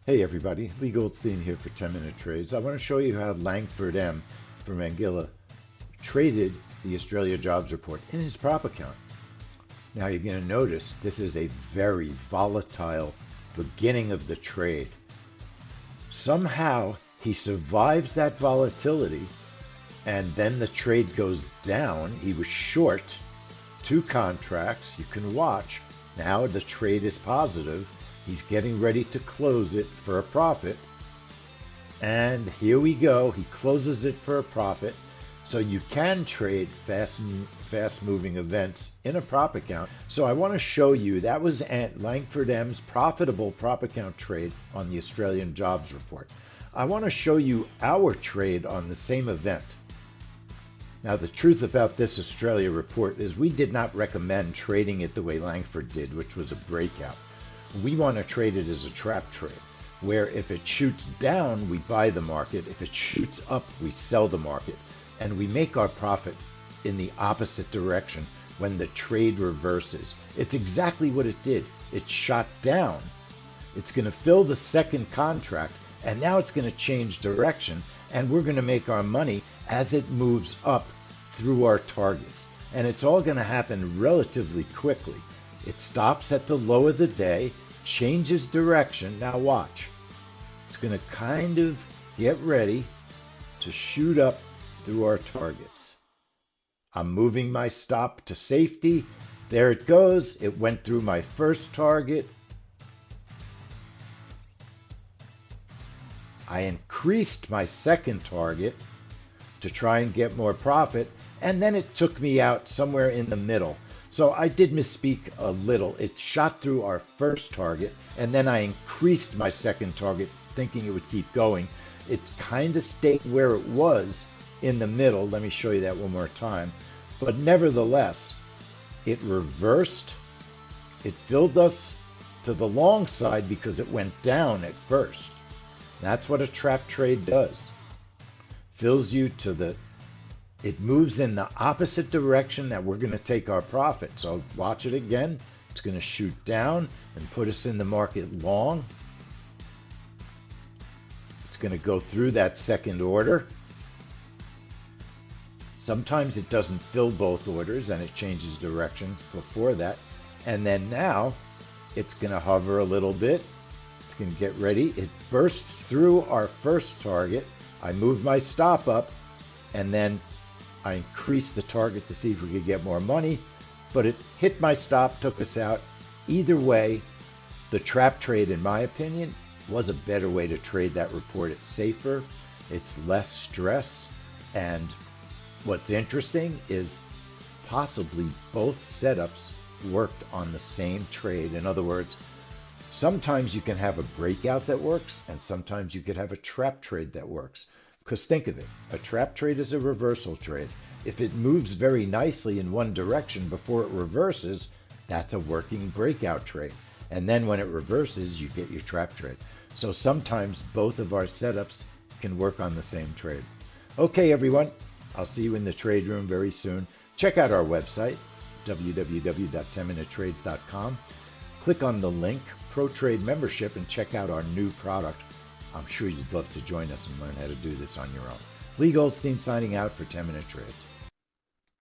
Hey everybody, Leigh Goldstein here for 10-minute trades. I want to show you how Langford M from Anguilla traded the Australia jobs report in his prop account. Now you're going to notice this is a very volatile beginning of the trade. Somehow he survives that volatility and then the trade goes down. He was short 2 contracts. You can watch. Now the trade is positive. He's getting ready to close it for a profit. And here we go. He closes it for a profit. So you can trade fast-moving events in a prop account. So I want to show you that was Langford M's profitable prop account trade on the Australian jobs report. I want to show you our trade on the same event. Now the truth about this Australia report is we did not recommend trading it the way Langford did, which was a breakout. We want to trade it as a trap trade, where if it shoots down, we buy the market. If it shoots up, we sell the market. And we make our profit in the opposite direction when the trade reverses. It's exactly what it did. It shot down. It's going to fill the second contract, and now it's going to change direction, and we're going to make our money as it moves up through our targets. And it's all going to happen relatively quickly. It stops at the low of the day, changes direction. Now watch. It's going to kind of get ready to shoot up through our targets. I'm moving my stop to safety. There it goes. It went through my first target. I increased my second target to try and get more profit, and then it took me out somewhere in the middle. So I did misspeak a little. It shot through our first target, and then I increased my second target, thinking it would keep going. It kind of stayed where it was in the middle. Let me show you that one more time. But nevertheless, it reversed. It filled us to the long side because it went down at first. That's what a trap trade does. Fills you to the It moves in the opposite direction that we're going to take our profit. So watch it again. It's going to shoot down and put us in the market long. It's going to go through that second order. Sometimes it doesn't fill both orders and it changes direction before that. And then now it's going to hover a little bit. It's going to get ready. It bursts through our first target. I move my stop up, and then I increased the target to see if we could get more money, but it hit my stop, took us out. Either way, the trap trade, in my opinion, was a better way to trade that report. It's safer, it's less stress, and what's interesting is possibly both setups worked on the same trade. In other words, sometimes you can have a breakout that works, and sometimes you could have a trap trade that works. Because think of it, a trap trade is a reversal trade. If it moves very nicely in one direction before it reverses, that's a working breakout trade. And then when it reverses, you get your trap trade. So sometimes both of our setups can work on the same trade. Okay, everyone, I'll see you in the trade room very soon. Check out our website, www.10minutetrades.com. Click on the link, Pro Trade Membership, and check out our new product. I'm sure you'd love to join us and learn how to do this on your own. Leigh Goldstein signing out for 10-Minute Trades.